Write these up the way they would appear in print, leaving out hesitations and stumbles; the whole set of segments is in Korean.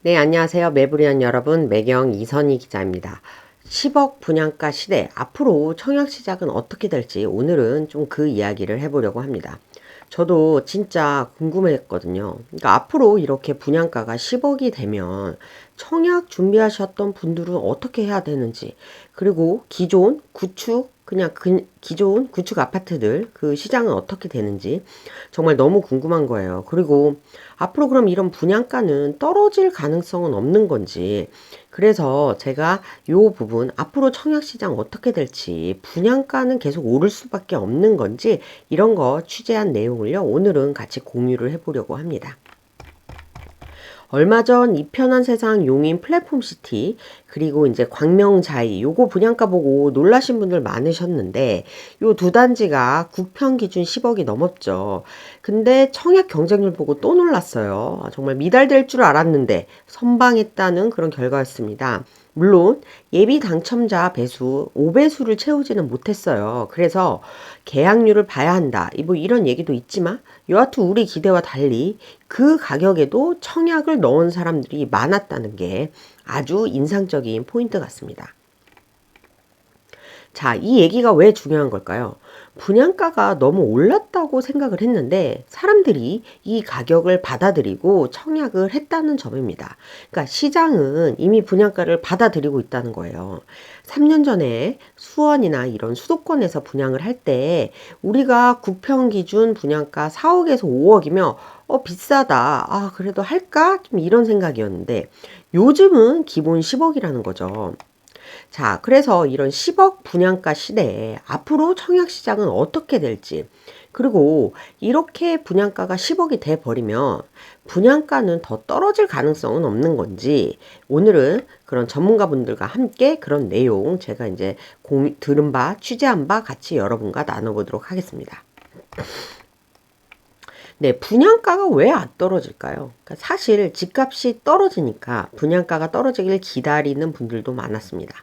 네, 안녕하세요. 매부리원 여러분, 매경 이선희 기자입니다. 10억 분양가 시대, 앞으로 청약 시장은 어떻게 될지 오늘은 좀 그 이야기를 해보려고 합니다. 저도 진짜 궁금했거든요. 그러니까 앞으로 이렇게 분양가가 10억이 되면 청약 준비하셨던 분들은 어떻게 해야 되는지, 그리고 기존 구축, 기존 구축 아파트들 그 시장은 어떻게 되는지 정말 너무 궁금한 거예요. 그리고 앞으로 그럼 이런 분양가는 떨어질 가능성은 없는 건지, 그래서 제가 요 부분 앞으로 청약시장 어떻게 될지, 분양가는 계속 오를 수밖에 없는 건지, 이런 거 취재한 내용을요 오늘은 같이 공유를 해보려고 합니다. 얼마 전 이편한 세상 용인 플랫폼시티, 그리고 이제 광명자이, 요거 분양가 보고 놀라신 분들 많으셨는데 요 두 단지가 국평 기준 10억이 넘었죠. 근데 청약 경쟁률 보고 또 놀랐어요. 정말 미달될 줄 알았는데 선방했다는 그런 결과였습니다. 물론 예비 당첨자 배수 5배수를 채우지는 못했어요. 그래서 계약률을 봐야 한다, 뭐 이런 얘기도 있지만 여하튼 우리 기대와 달리 그 가격에도 청약을 넣은 사람들이 많았다는 게 아주 인상적인 포인트 같습니다. 자, 이 얘기가 왜 중요한 걸까요? 분양가가 너무 올랐다고 생각을 했는데 사람들이 이 가격을 받아들이고 청약을 했다는 점입니다. 그러니까 시장은 이미 분양가를 받아들이고 있다는 거예요. 3년 전에 수원이나 이런 수도권에서 분양을 할 때 우리가 국평 기준 분양가 4억에서 5억이면 비싸다. 아, 그래도 할까? 좀 이런 생각이었는데 요즘은 기본 10억이라는 거죠. 자, 그래서 이런 10억 분양가 시대에 앞으로 청약 시장은 어떻게 될지, 그리고 이렇게 분양가가 10억이 돼 버리면 분양가는 더 떨어질 가능성은 없는 건지, 오늘은 그런 전문가분들과 함께 그런 내용 제가 이제 들은 바, 취재한 바 같이 여러분과 나눠보도록 하겠습니다. 네, 분양가가 왜 안 떨어질까요? 그러니까 사실 집값이 떨어지니까 분양가가 떨어지길 기다리는 분들도 많았습니다.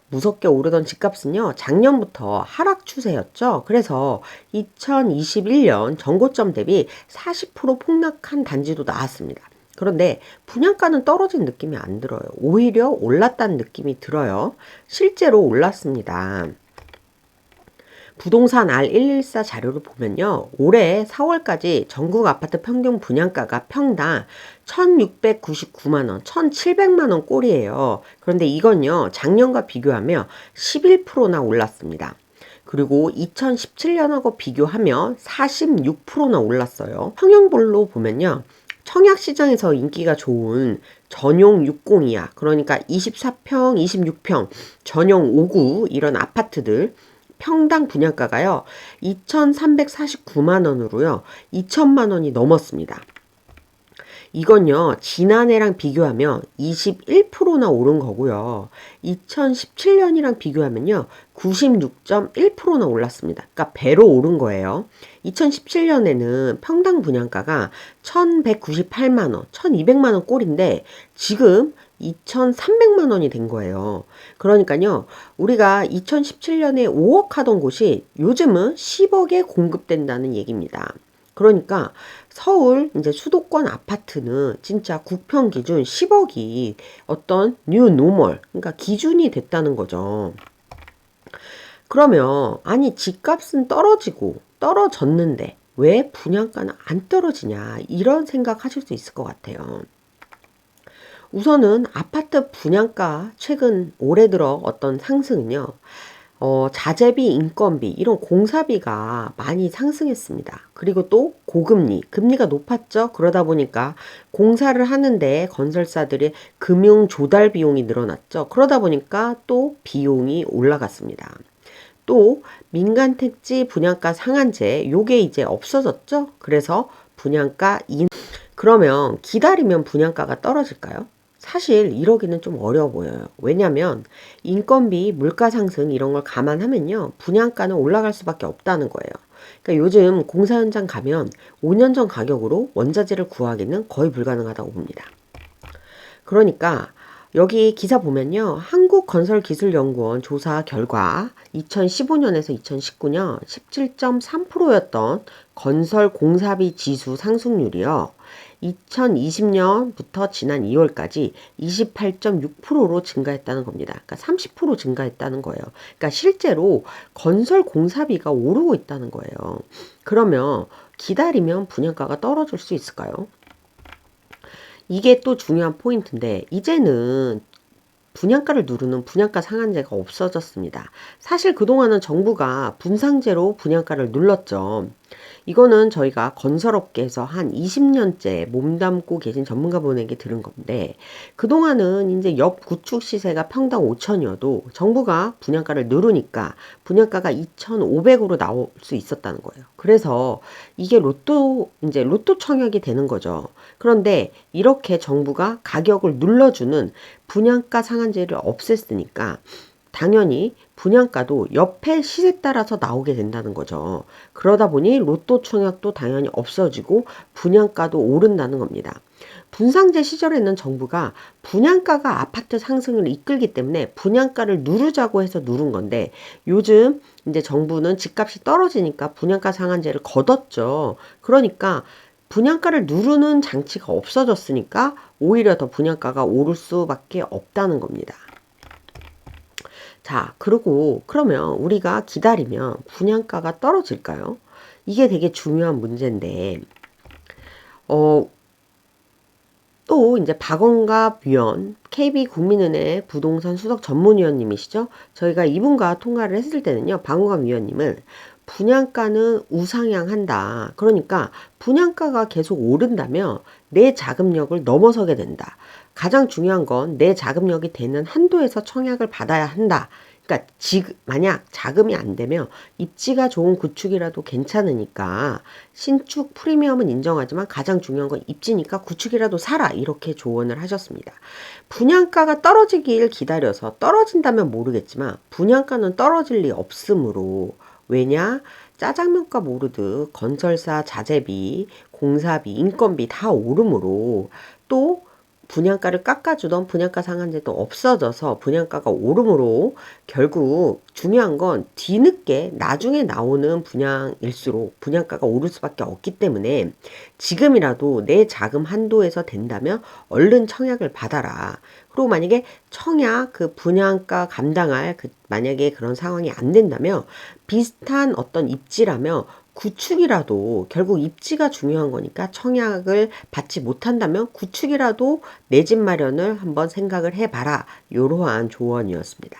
무섭게 오르던 집값은요, 작년부터 하락 추세였죠. 그래서 2021년 전고점 대비 40% 폭락한 단지도 나왔습니다. 그런데 분양가는 떨어진 느낌이 안 들어요. 오히려 올랐다는 느낌이 들어요. 실제로 올랐습니다. 부동산 R114 자료를 보면요, 올해 4월까지 전국 아파트 평균 분양가가 평당 1699만원, 1700만원 꼴이에요. 그런데 이건요, 작년과 비교하면 11%나 올랐습니다. 그리고 2017년하고 비교하면 46%나 올랐어요. 평형별로 보면요, 청약시장에서 인기가 좋은 전용 602야, 그러니까 24평, 26평, 전용 5구 이런 아파트들 평당 분양가가요 2,349만 원으로요 2천만 원이 넘었습니다. 이건요, 지난해랑 비교하면 21%나 오른 거고요. 2017년이랑 비교하면요, 96.1%나 올랐습니다. 그러니까 배로 오른 거예요. 2017년에는 평당 분양가가 1,198만 원, 1,200만 원 꼴인데 지금 2,300만 원이 된 거예요. 그러니까요, 우리가 2017년에 5억 하던 곳이 요즘은 10억에 공급된다는 얘기입니다. 그러니까 서울 이제 수도권 아파트는 진짜 국평 기준 10억이 어떤 뉴 노멀, 그러니까 기준이 됐다는 거죠. 그러면 아니 집값은 떨어지고 떨어졌는데 왜 분양가는 안 떨어지냐, 이런 생각 하실 수 있을 것 같아요. 우선은 아파트 분양가 최근 올해 들어 어떤 상승은요, 자재비, 인건비, 이런 공사비가 많이 상승했습니다. 그리고 또 고금리, 금리가 높았죠. 그러다 보니까 공사를 하는데 건설사들의 금융 조달 비용이 늘어났죠. 그러다 보니까 또 비용이 올라갔습니다. 또 민간 택지 분양가 상한제, 요게 이제 없어졌죠. 그래서 분양가 그러면 기다리면 분양가가 떨어질까요? 사실 이러기는 좀 어려워 보여요. 왜냐면 인건비, 물가 상승 이런 걸 감안하면요, 분양가는 올라갈 수밖에 없다는 거예요. 그러니까 요즘 공사 현장 가면 5년 전 가격으로 원자재를 구하기는 거의 불가능하다고 봅니다. 그러니까 여기 기사 보면요, 한국건설기술연구원 조사 결과 2015년에서 2019년 17.3%였던 건설 공사비 지수 상승률이요, 2020년부터 지난 2월까지 28.6%로 증가했다는 겁니다. 그러니까 30% 증가했다는 거예요. 그러니까 실제로 건설 공사비가 오르고 있다는 거예요. 그러면 기다리면 분양가가 떨어질 수 있을까요? 이게 또 중요한 포인트인데 이제는 분양가를 누르는 분양가 상한제가 없어졌습니다. 사실 그동안은 정부가 분상제로 분양가를 눌렀죠. 이거는 저희가 건설업계에서 한 20년째 몸담고 계신 전문가분에게 들은 건데 그동안은 이제 옆 구축 시세가 평당 5천이어도 정부가 분양가를 누르니까 분양가가 2,500으로 나올 수 있었다는 거예요. 그래서 이게 로또 청약이 되는 거죠. 그런데 이렇게 정부가 가격을 눌러주는 분양가 상한제를 없앴으니까 당연히 분양가도 옆에 시세 따라서 나오게 된다는 거죠. 그러다 보니 로또 청약도 당연히 없어지고 분양가도 오른다는 겁니다. 분상제 시절에는 정부가 분양가가 아파트 상승을 이끌기 때문에 분양가를 누르자고 해서 누른 건데 요즘 이제 정부는 집값이 떨어지니까 분양가 상한제를 걷었죠. 그러니까 분양가를 누르는 장치가 없어졌으니까 오히려 더 분양가가 오를 수밖에 없다는 겁니다. 자, 그러면 우리가 기다리면 분양가가 떨어질까요? 이게 되게 중요한 문제인데, 또 이제 박원갑 위원, KB국민은행 부동산 수석 전문위원님이시죠? 저희가 이분과 통화를 했을 때는요, 박원갑 위원님은 분양가는 우상향한다. 그러니까 분양가가 계속 오른다면 내 자금력을 넘어서게 된다. 가장 중요한 건 내 자금력이 되는 한도에서 청약을 받아야 한다. 그러니까 만약 자금이 안 되면 입지가 좋은 구축이라도 괜찮으니까 신축 프리미엄은 인정하지만 가장 중요한 건 입지니까 구축이라도 사라 이렇게 조언을 하셨습니다. 분양가가 떨어지길 기다려서 떨어진다면 모르겠지만 분양가는 떨어질 리 없으므로 왜냐? 짜장면값 오르듯 건설사 자재비, 공사비, 인건비 다 오르므로 또 분양가를 깎아주던 분양가 상한제도 없어져서 분양가가 오르므로 결국 중요한 건 뒤늦게 나중에 나오는 분양일수록 분양가가 오를 수밖에 없기 때문에 지금이라도 내 자금 한도에서 된다면 얼른 청약을 받아라. 그리고 만약에 청약 그 분양가 감당할 만약에 그런 상황이 안 된다면 비슷한 어떤 입지라면 구축이라도 결국 입지가 중요한 거니까 청약을 받지 못한다면 구축이라도 내 집 마련을 한번 생각을 해봐라. 이러한 조언이었습니다.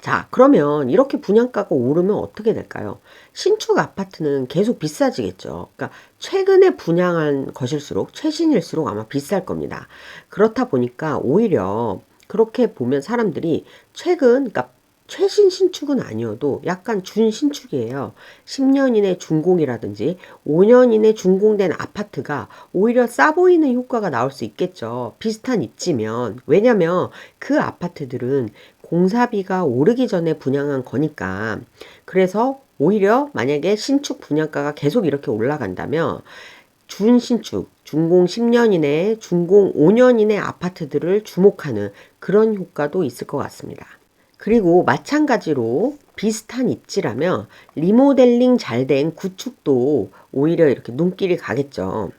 자, 그러면 이렇게 분양가가 오르면 어떻게 될까요? 신축 아파트는 계속 비싸지겠죠. 그러니까 최근에 분양한 것일수록 최신일수록 아마 비쌀 겁니다. 그렇다 보니까 오히려 그렇게 보면 사람들이 그러니까 최신 신축은 아니어도 약간 준신축이에요. 10년 이내 준공이라든지 5년 이내 준공된 아파트가 오히려 싸 보이는 효과가 나올 수 있겠죠. 비슷한 입지면. 왜냐면 그 아파트들은 공사비가 오르기 전에 분양한 거니까. 그래서 오히려 만약에 신축 분양가가 계속 이렇게 올라간다면 준신축, 준공 10년 이내, 준공 5년 이내 아파트들을 주목하는 그런 효과도 있을 것 같습니다. 그리고 마찬가지로 비슷한 입지라면 리모델링 잘 된 구축도 오히려 이렇게 눈길이 가겠죠.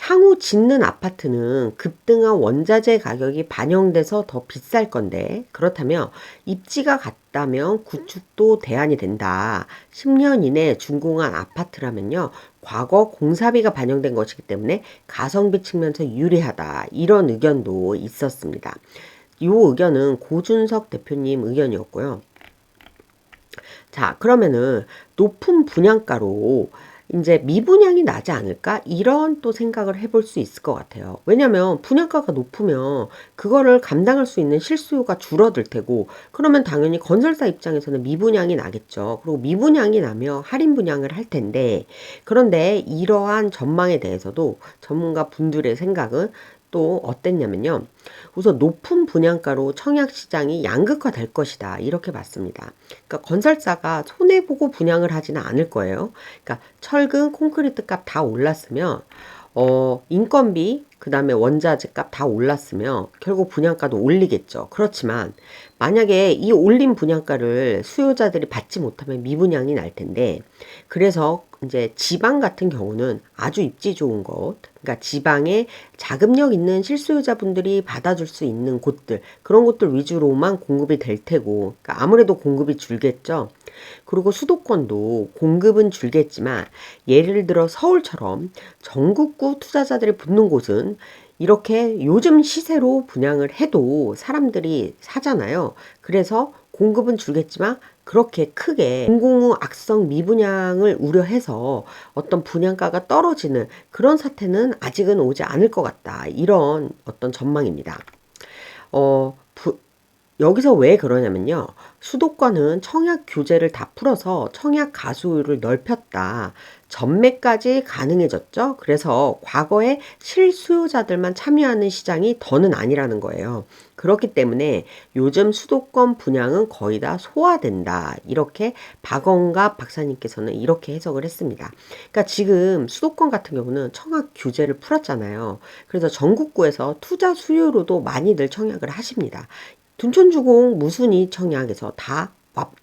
향후 짓는 아파트는 급등한 원자재 가격이 반영돼서 더 비쌀 건데 그렇다면 입지가 같다면 구축도 대안이 된다. 10년 이내 준공한 아파트라면요. 과거 공사비가 반영된 것이기 때문에 가성비 측면에서 유리하다. 이런 의견도 있었습니다. 이 의견은 고준석 대표님 의견이었고요. 자, 그러면은 높은 분양가로 이제 미분양이 나지 않을까? 이런 또 생각을 해볼 수 있을 것 같아요. 왜냐면 분양가가 높으면 그거를 감당할 수 있는 실수요가 줄어들 테고 그러면 당연히 건설사 입장에서는 미분양이 나겠죠. 그리고 미분양이 나면 할인 분양을 할 텐데 그런데 이러한 전망에 대해서도 전문가 분들의 생각은 또 어땠냐면요. 우선 높은 분양가로 청약시장이 양극화될 것이다. 이렇게 봤습니다. 그러니까 건설사가 손해보고 분양을 하지는 않을 거예요. 그러니까 철근, 콘크리트 값 다 올랐으면 인건비, 그 다음에 원자재 값 다 올랐으면 결국 분양가도 올리겠죠. 그렇지만 만약에 이 올린 분양가를 수요자들이 받지 못하면 미분양이 날 텐데 그래서 이제 지방 같은 경우는 아주 입지 좋은 곳, 그러니까 지방에 자금력 있는 실수요자분들이 받아줄 수 있는 곳들, 그런 곳들 위주로만 공급이 될 테고, 그러니까 아무래도 공급이 줄겠죠. 그리고 수도권도 공급은 줄겠지만, 예를 들어 서울처럼 전국구 투자자들이 붙는 곳은 이렇게 요즘 시세로 분양을 해도 사람들이 사잖아요. 그래서 공급은 줄겠지만 그렇게 크게 공공의 악성 미분양을 우려해서 어떤 분양가가 떨어지는 그런 사태는 아직은 오지 않을 것 같다. 이런 어떤 전망입니다. 어, 부, 여기서 왜 그러냐면요. 수도권은 청약 규제를 다 풀어서 청약 가수율을 넓혔다. 전매까지 가능해졌죠. 그래서 과거에 실수요자들만 참여하는 시장이 더는 아니라는 거예요. 그렇기 때문에 요즘 수도권 분양은 거의 다 소화된다. 이렇게 박원갑 박사님께서는 이렇게 해석을 했습니다. 그러니까 지금 수도권 같은 경우는 청약 규제를 풀었잖아요. 그래서 전국구에서 투자 수요로도 많이들 청약을 하십니다. 둔촌주공 무순위 청약에서 다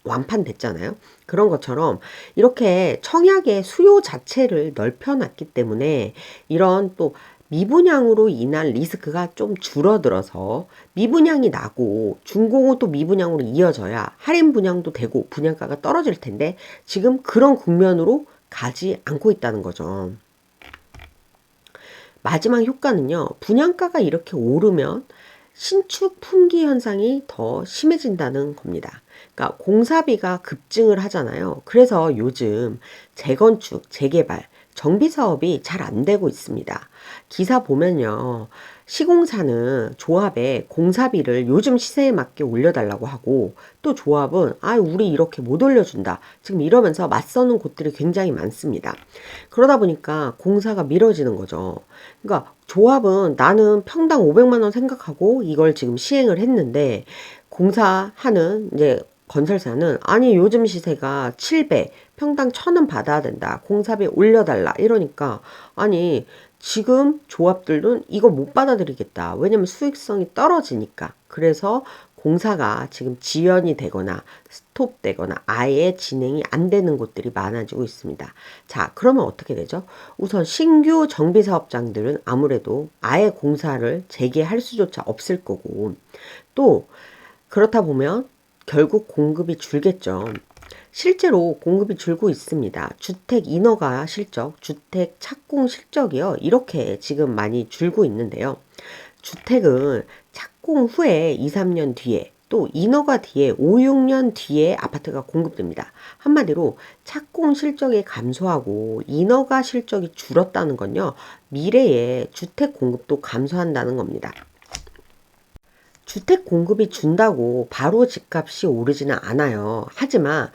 완판됐잖아요. 그런 것처럼 이렇게 청약의 수요 자체를 넓혀놨기 때문에 이런 또 미분양으로 인한 리스크가 좀 줄어들어서 미분양이 나고 준공은 또 미분양으로 이어져야 할인 분양도 되고 분양가가 떨어질 텐데 지금 그런 국면으로 가지 않고 있다는 거죠. 마지막 효과는요. 분양가가 이렇게 오르면 신축 품귀 현상이 더 심해진다는 겁니다. 그러니까 공사비가 급증을 하잖아요. 그래서 요즘 재건축, 재개발, 정비 사업이 잘 안 되고 있습니다. 기사 보면요. 시공사는 조합에 공사비를 요즘 시세에 맞게 올려달라고 하고 또 조합은 우리 이렇게 못 올려준다. 지금 이러면서 맞서는 곳들이 굉장히 많습니다. 그러다 보니까 공사가 미뤄지는 거죠. 그러니까 조합은 나는 평당 500만 원 생각하고 이걸 지금 시행을 했는데 공사하는 이제 건설사는 아니 요즘 시세가 7배, 평당 1,000원 받아야 된다. 공사비 올려달라. 이러니까 아니 지금 조합들은 이거 못 받아들이겠다. 왜냐면 수익성이 떨어지니까. 그래서 공사가 지금 지연이 되거나 스톱되거나 아예 진행이 안 되는 곳들이 많아지고 있습니다. 자, 그러면 어떻게 되죠? 우선 신규 정비 사업장들은 아무래도 아예 공사를 재개할 수조차 없을 거고 또 그렇다 보면 결국 공급이 줄겠죠. 실제로 공급이 줄고 있습니다. 주택 인허가 실적, 주택 착공 실적이요. 이렇게 지금 많이 줄고 있는데요. 주택은 착공 후에 2, 3년 뒤에 또 인허가 뒤에 5, 6년 뒤에 아파트가 공급됩니다. 한마디로 착공 실적이 감소하고 인허가 실적이 줄었다는 건요. 미래에 주택 공급도 감소한다는 겁니다. 주택 공급이 준다고 바로 집값이 오르지는 않아요. 하지만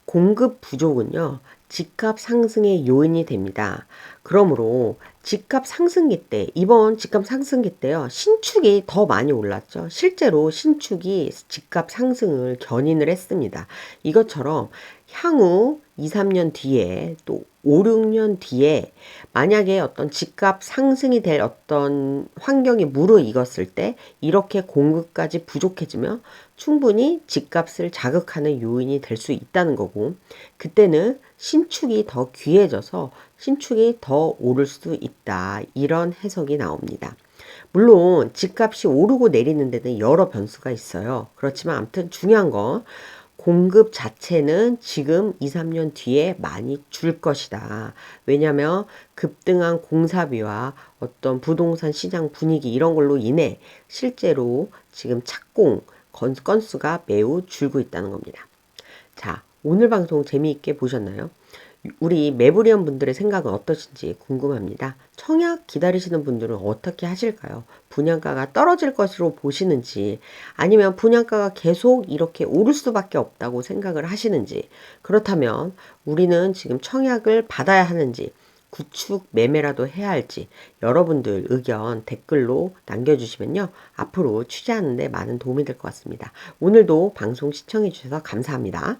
공급 부족은요, 집값 상승의 요인이 됩니다. 그러므로 집값 상승기 때, 이번 집값 상승기 때요, 신축이 더 많이 올랐죠. 실제로 신축이 집값 상승을 견인을 했습니다. 이것처럼 향후 2, 3년 뒤에 또 5, 6년 뒤에 만약에 어떤 집값 상승이 될 어떤 환경이 무르익었을 때 이렇게 공급까지 부족해지면 충분히 집값을 자극하는 요인이 될 수 있다는 거고 그때는 신축이 더 귀해져서 신축이 더 오를 수 있다. 이런 해석이 나옵니다. 물론 집값이 오르고 내리는 데는 여러 변수가 있어요. 그렇지만 아무튼 중요한 건 공급 자체는 지금 2, 3년 뒤에 많이 줄 것이다. 왜냐하면 급등한 공사비와 어떤 부동산 시장 분위기 이런 걸로 인해 실제로 지금 착공 건수가 매우 줄고 있다는 겁니다. 자, 오늘 방송 재미있게 보셨나요? 우리 매부리언 분들의 생각은 어떠신지 궁금합니다. 청약 기다리시는 분들은 어떻게 하실까요? 분양가가 떨어질 것으로 보시는지 아니면 분양가가 계속 이렇게 오를 수밖에 없다고 생각을 하시는지 그렇다면 우리는 지금 청약을 받아야 하는지 구축 매매라도 해야 할지 여러분들 의견 댓글로 남겨주시면요. 앞으로 취재하는 데 많은 도움이 될 것 같습니다. 오늘도 방송 시청해 주셔서 감사합니다.